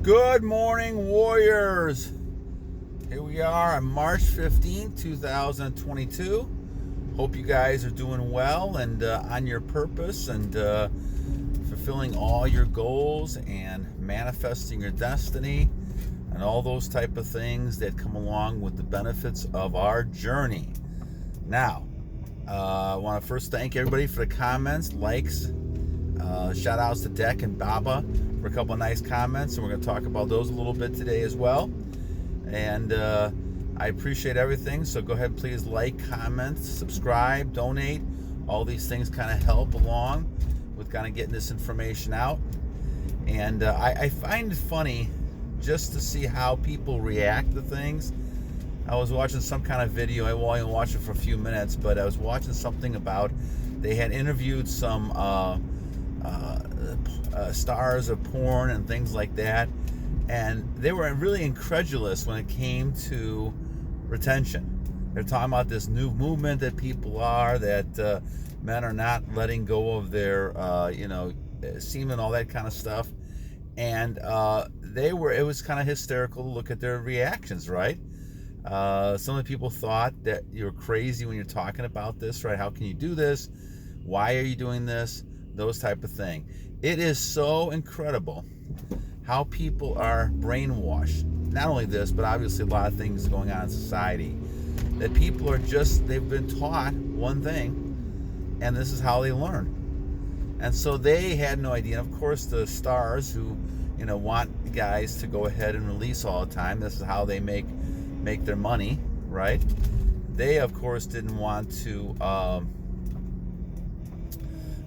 Good morning, warriors. Here we are on March 15th, 2022. Hope you guys are doing well and on your purpose and fulfilling all your goals and manifesting your destiny and all those type of things that come along with the benefits of our journey. Now, I want to first thank everybody for the comments, likes, shout outs to Deck and Baba for a couple of nice comments, and we're going to talk about those a little bit today as well. And I appreciate everything, so go ahead, please like, comment, subscribe, donate. All these things kind of help along with kind of getting this information out. And I find it funny just to see how people react to things. I was watching some kind of video. I only watched it for a few minutes, but I was watching something about they had interviewed some stars of porn and things like that, and they were really incredulous when it came to retention. They're talking about this new movement that people are, that men are not letting go of their semen, all that kind of stuff. And it was kind of hysterical to look at their reactions, right? Some of the people thought that you're crazy when you're talking about this, right? How can you do this? Why are you doing this? Those type of thing. It is so incredible how people are brainwashed. Not only this, but obviously a lot of things going on in society. That people are they've been taught one thing, and this is how they learn. And so they had no idea. And of course, the stars who, want guys to go ahead and release all the time, this is how they make their money, right? They, of course, didn't want to,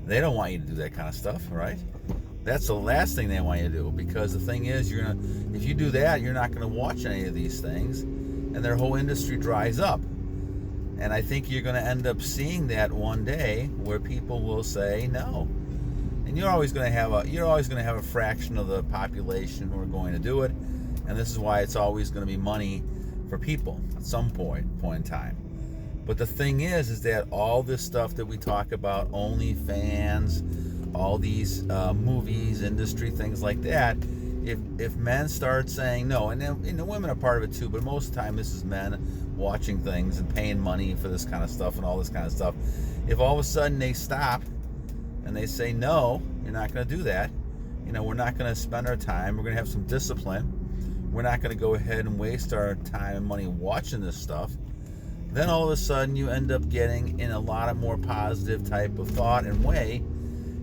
they don't want you to do that kind of stuff, right? That's the last thing they want you to do, because the thing is, if you do that, you're not going to watch any of these things, and their whole industry dries up. And I think you're going to end up seeing that one day, where people will say no. And you're always going to have a fraction of the population who are going to do it, and this is why it's always going to be money for people at some point in time. But the thing is that all this stuff that we talk about, OnlyFans, all these movies, industry, things like that, if men start saying no, and then, the women are part of it too, but most of the time this is men watching things and paying money for this kind of stuff and all this kind of stuff. If all of a sudden they stop and they say, no, you're not going to do that, we're not going to spend our time, we're going to have some discipline, we're not going to go ahead and waste our time and money watching this stuff, then all of a sudden you end up getting in a lot of more positive type of thought and way,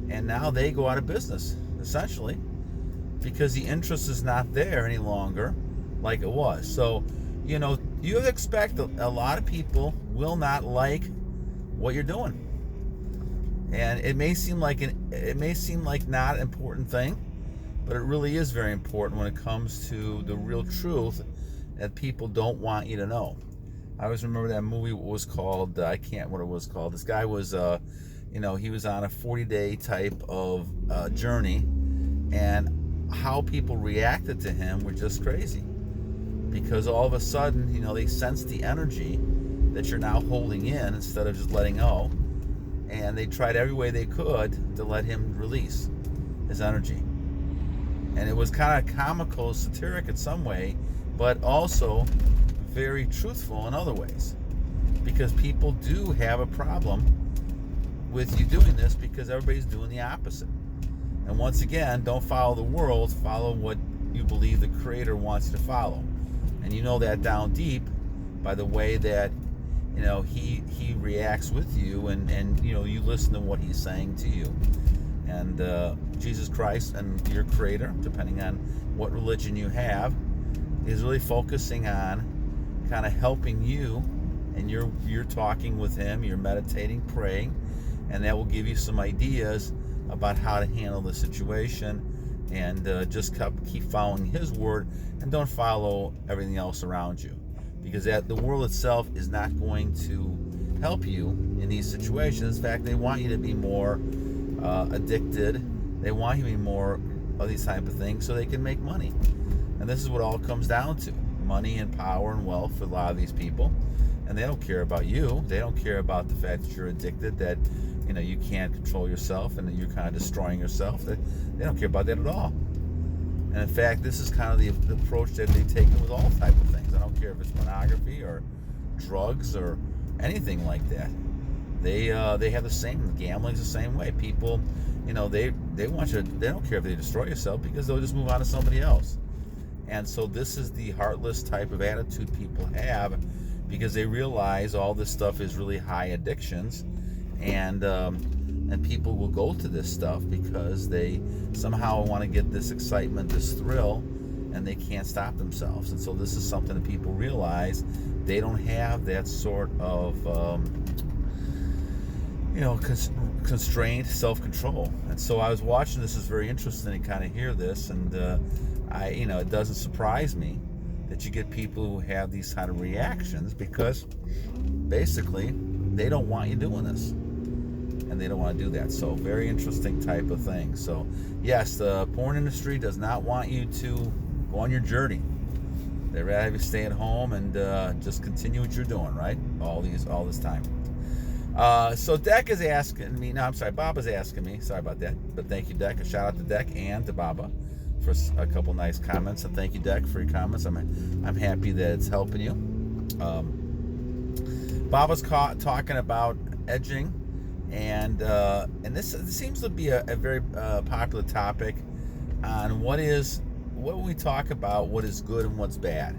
and now they go out of business, essentially, because the interest is not there any longer like it was. So, you expect a lot of people will not like what you're doing. And it may seem like not an important thing, but it really is very important when it comes to the real truth that people don't want you to know. I always remember that movie was called, I can't what it was called. This guy was, he was on a 40-day type of journey, and how people reacted to him were just crazy. Because all of a sudden, they sensed the energy that you're now holding in instead of just letting go. And they tried every way they could to let him release his energy. And it was kind of comical, satiric in some way, but also very truthful in other ways. Because people do have a problem with you doing this, because everybody's doing the opposite. And once again, don't follow the world, follow what you believe the Creator wants you to follow. And you know that down deep by the way that he reacts with you, and you listen to what he's saying to you. And Jesus Christ and your Creator, depending on what religion you have, is really focusing on kind of helping you, and you're talking with him, you're meditating, praying, and that will give you some ideas about how to handle the situation. And just keep following his word, and don't follow everything else around you, because the world itself is not going to help you in these situations. In fact, they want you to be more addicted. They want you to be more of these type of things so they can make money. And this is what all comes down to: money and power and wealth for a lot of these people. And they don't care about you. They don't care about the fact that you're addicted, that you can't control yourself and that you're kind of destroying yourself. They don't care about that at all. And in fact, this is kind of the approach that they've taken with all type of things. I don't care if it's pornography or drugs or anything like that. They have the same. Gambling's the same way. People, they want you. They don't care if they destroy yourself, because they'll just move on to somebody else. And so this is the heartless type of attitude people have, because they realize all this stuff is really high addictions, and people will go to this stuff because they somehow want to get this excitement, this thrill, and they can't stop themselves. And so this is something that people realize they don't have that sort of constrained self-control. And so I was watching this. Is very interesting to kind of hear this, and it doesn't surprise me that you get people who have these kind of reactions, because basically they don't want you doing this, and they don't want to do that. So very interesting type of thing. So yes, the porn industry does not want you to go on your journey. They'd rather have you stay at home and just continue what you're doing, right? All this time. So Deck is asking me. No, I'm sorry. Baba's asking me. Sorry about that. But thank you, Deck. A shout out to Deck and to Baba for a couple nice comments. And thank you, Deck, for your comments. I'm happy that it's helping you. Baba's talking about edging, and this seems to be a very popular topic on what we talk about, what is good and what's bad.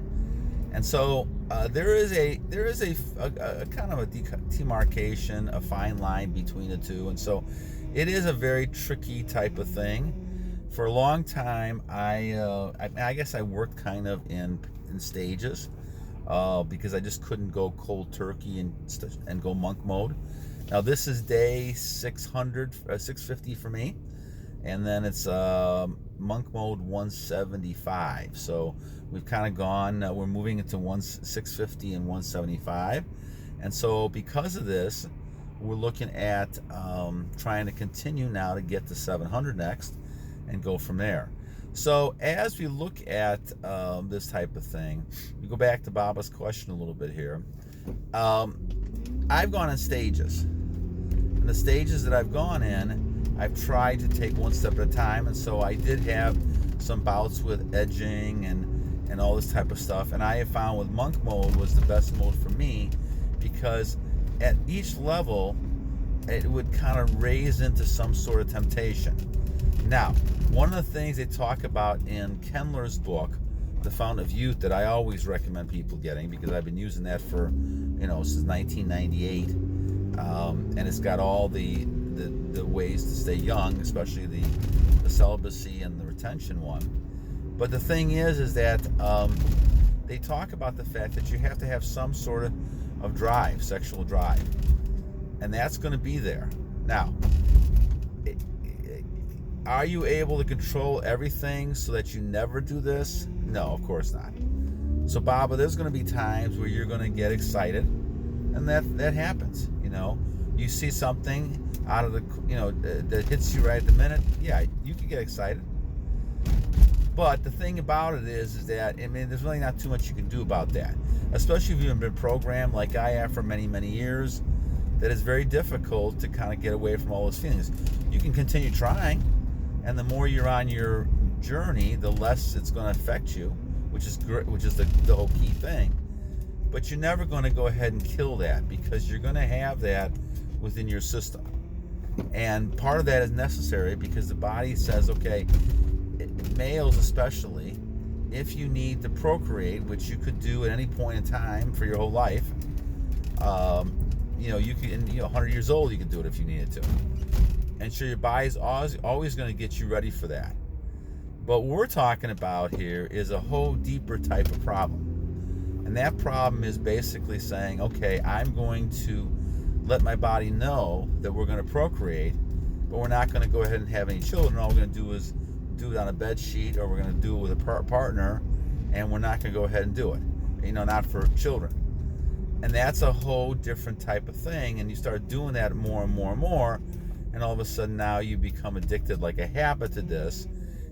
And so there is a kind of a demarcation, a fine line between the two. And so it is a very tricky type of thing. For a long time, I guess I worked kind of in stages, because I just couldn't go cold turkey and go monk mode. Now this is day 650 for me, and then it's monk mode 175. So we've kind of gone. We're moving into 650 and 175, and so because of this, we're looking at trying to continue now to get to 700 next, and go from there. So as we look at this type of thing, we go back to Baba's question a little bit here. I've gone in stages. And the stages that I've gone in, I've tried to take one step at a time. And so I did have some bouts with edging and all this type of stuff. And I have found with monk mode was the best mode for me, because at each level, it would kind of raise into some sort of temptation. Now, one of the things they talk about in Kendler's book, The Fountain of Youth, that I always recommend people getting, because I've been using that for, since 1998, and it's got all the ways to stay young, especially the celibacy and the retention one. But the thing is that they talk about the fact that you have to have some sort of drive, sexual drive, and that's going to be there. Now, are you able to control everything so that you never do this? No, of course not. So, Baba, there's going to be times where you're going to get excited, and that happens. You see something out of that hits you right at the minute. Yeah, you can get excited. But the thing about it is that, there's really not too much you can do about that. Especially if you've been programmed like I have for many, many years, that it's very difficult to kind of get away from all those feelings. You can continue trying, and the more you're on your journey, the less it's going to affect you, which is the whole key thing. But you're never going to go ahead and kill that, because you're going to have that within your system. And part of that is necessary, because the body says, okay, males especially, if you need to procreate, which you could do at any point in time for your whole life, you can, 100 years old, you can do it if you needed to. And so your body's always going to get you ready for that. But what we're talking about here is a whole deeper type of problem. And that problem is basically saying, okay, I'm going to let my body know that we're going to procreate, but we're not going to go ahead and have any children. All we're going to do is do it on a bed sheet, or we're going to do it with a partner, and we're not going to go ahead and do it, not for children. And that's a whole different type of thing. And you start doing that more and more and more, and all of a sudden now you become addicted like a habit to this.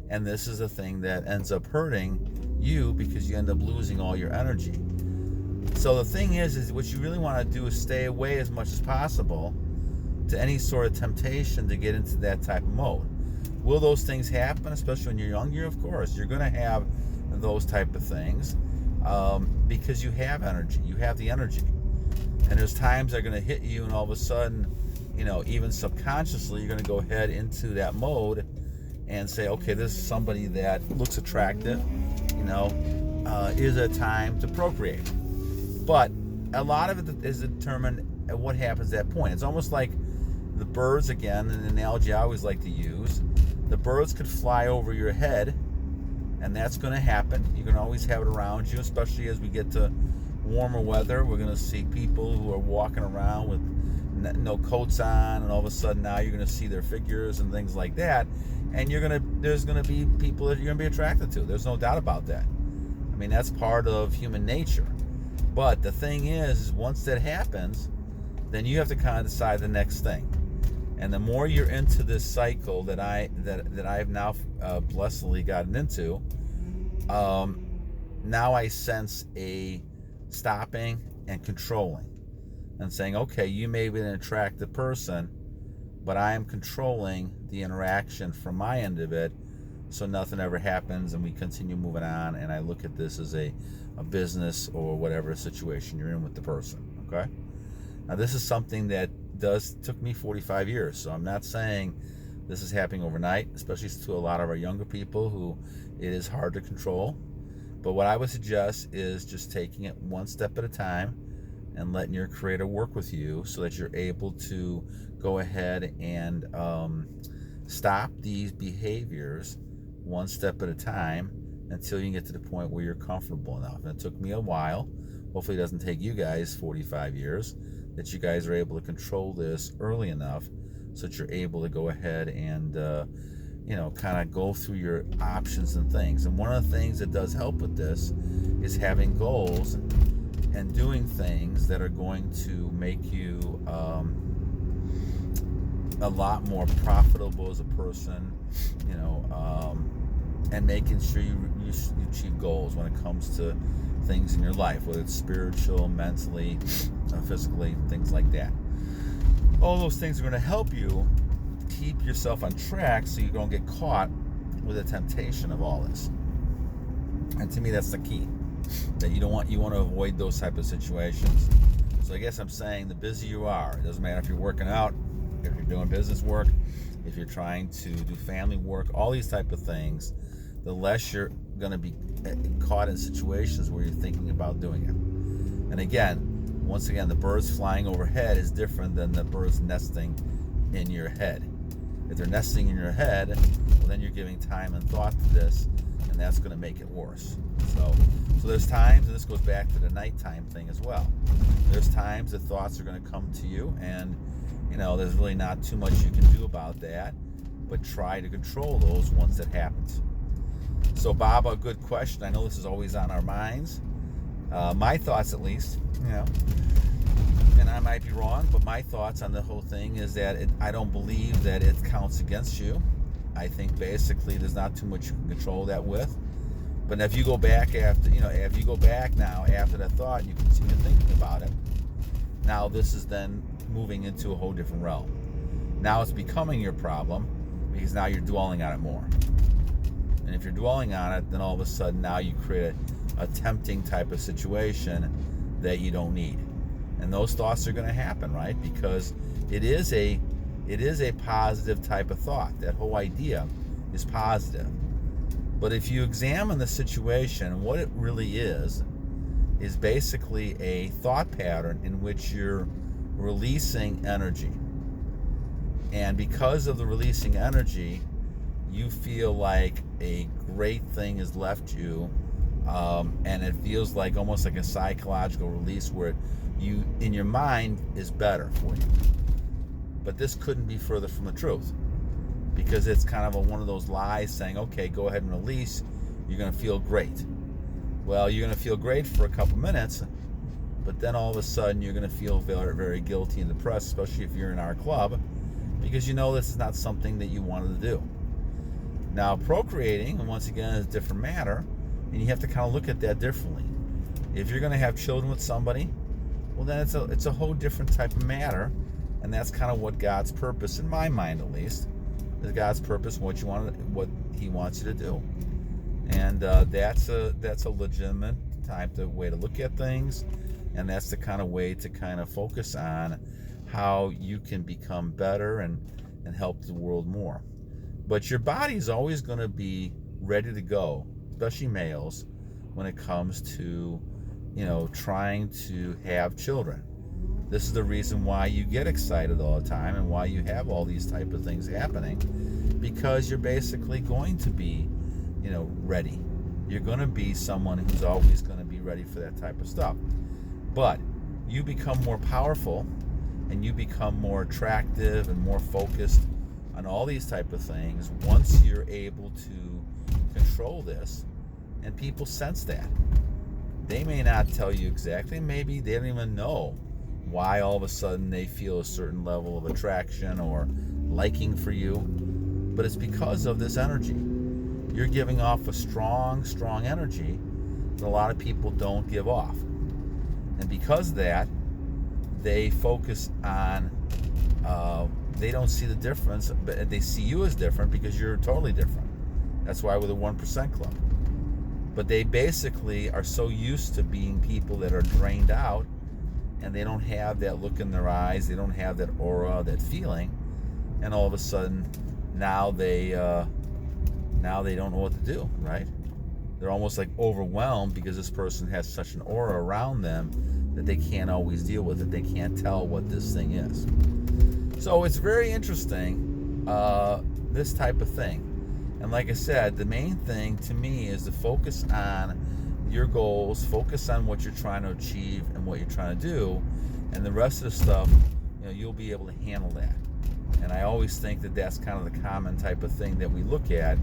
And this is a thing that ends up hurting you, because you end up losing all your energy. So the thing is what you really want to do is stay away as much as possible to any sort of temptation to get into that type of mode. Will those things happen, especially when you're younger? Of course, you're going to have those type of things because you have energy. You have the energy. And there's times they're going to hit you, and all of a sudden, even subconsciously, you're going to go ahead into that mode and say, okay, this is somebody that looks attractive, is a time to procreate. But a lot of it is determined at what happens at that point. It's almost like the birds, again, an analogy I always like to use. The birds could fly over your head, and that's going to happen. You can always have it around you, especially as we get to warmer weather. We're going to see people who are walking around with no coats on, and all of a sudden now you're going to see their figures and things like that, and there's going to be people that you're going to be attracted to. There's no doubt about that. I mean, that's part of human nature. But the thing is once that happens, then you have to kind of decide the next thing. And the more you're into this cycle that I've now blessedly gotten into, now I sense a stopping and controlling and saying, okay, you may be an attractive person, but I am controlling the interaction from my end of it, so nothing ever happens and we continue moving on, and I look at this as a business or whatever situation you're in with the person. Okay, now this is something that took me 45 years, so I'm not saying this is happening overnight, especially to a lot of our younger people who it is hard to control. But what I would suggest is just taking it one step at a time and letting your creator work with you so that you're able to go ahead and stop these behaviors one step at a time until you get to the point where you're comfortable enough. And it took me a while. Hopefully it doesn't take you guys 45 years, that you guys are able to control this early enough so that you're able to go ahead and kind of go through your options and things. And one of the things that does help with this is having goals and doing things that are going to make you a lot more profitable as a person, and making sure you achieve goals when it comes to things in your life, whether it's spiritual, mentally, physically, things like that. All those things are going to help you keep yourself on track so you don't get caught with the temptation of all this. And to me, that's the key, that you want to avoid those type of situations. So I guess I'm saying the busier you are, it doesn't matter if you're working out, if you're doing business work, if you're trying to do family work, all these type of things, the less you're going to be caught in situations where you're thinking about doing it. And again, once again, the birds flying overhead is different than the birds nesting in your head. If they're nesting in your head, well, then you're giving time and thought to this, and that's going to make it worse. So there's times, and this goes back to the nighttime thing as well. There's times that thoughts are going to come to you, and there's really not too much you can do about that, but try to control those once it happens. So, Bob, a good question. I know this is always on our minds. My thoughts, at least, and I might be wrong, but my thoughts on the whole thing is that I don't believe that it counts against you. I think basically there's not too much you can control that with. But if you go back if you go back now after that thought and you continue thinking about it, now this is then moving into a whole different realm. Now it's becoming your problem because now you're dwelling on it more. And if you're dwelling on it, then all of a sudden now you create a tempting type of situation that you don't need. And those thoughts are going to happen, right? Because it is a positive type of thought. That whole idea is positive. But if you examine the situation, what it really is basically a thought pattern in which you're releasing energy. And because of the releasing energy, you feel like a great thing has left you, and it feels like almost like a psychological release where you, in your mind, is better for you. But this couldn't be further from the truth, because it's kind of one of those lies saying, okay, go ahead and release, you're going to feel great. Well, you're going to feel great for a couple minutes, but then all of a sudden you're going to feel very, very guilty and depressed, especially if you're in our club, because this is not something that you wanted to do. Now, procreating, and once again, is a different matter, and you have to kind of look at that differently. If you're going to have children with somebody, well, then it's a whole different type of matter, and that's kind of what God's purpose, in my mind at least, God's purpose, what He wants you to do. And that's a legitimate way to look at things, and that's the kind of way to kind of focus on how you can become better and help the world more. But your body's always going to be ready to go, especially males, when it comes to, trying to have children. This is the reason why you get excited all the time and why you have all these type of things happening, because you're basically going to be, ready. You're going to be someone who's always going to be ready for that type of stuff. But you become more powerful and you become more attractive and more focused on all these type of things once you're able to control this, and people sense that. They may not tell you exactly, maybe they don't even know why all of a sudden they feel a certain level of attraction or liking for you, but it's because of this energy. You're giving off a strong energy that a lot of people don't give off. And because of that, they focus on, they don't see the difference, but they see you as different because you're totally different. That's why we're the 1% club. But they basically are so used to being people that are drained out, and they don't have that look in their eyes, they don't have that aura, that feeling, and all of a sudden now they don't know what to do, right? They're almost like overwhelmed because this person has such an aura around them that they can't always deal with it. They can't tell what this thing is. So it's very interesting, this type of thing. And like I said, the main thing to me is to focus on your goals, focus on what you're trying to achieve and what you're trying to do, and the rest of the stuff, you'll be able to handle that. And I always think that that's kind of the common type of thing that we look at,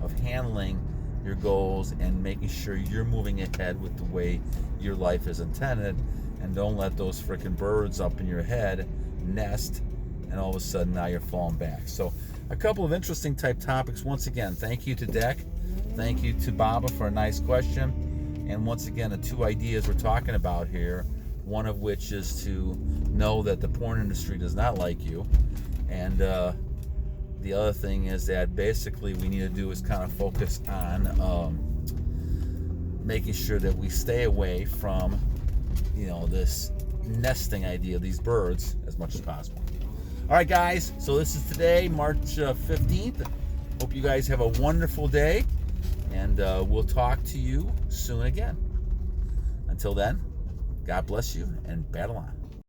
of handling your goals and making sure you're moving ahead with the way your life is intended, and don't let those freaking birds up in your head nest, and all of a sudden now you're falling back. So a couple of interesting type topics. Once again, thank you to Deck. Thank you to Baba for a nice question. And once again, the two ideas we're talking about here, one of which is to know that the porn industry does not like you. And the other thing is that basically we need to do is kind of focus on making sure that we stay away from, this nesting idea of these birds as much as possible. All right, guys, so this is today, March 15th. Hope you guys have a wonderful day, and we'll talk to you soon again. Until then, God bless you, and battle on.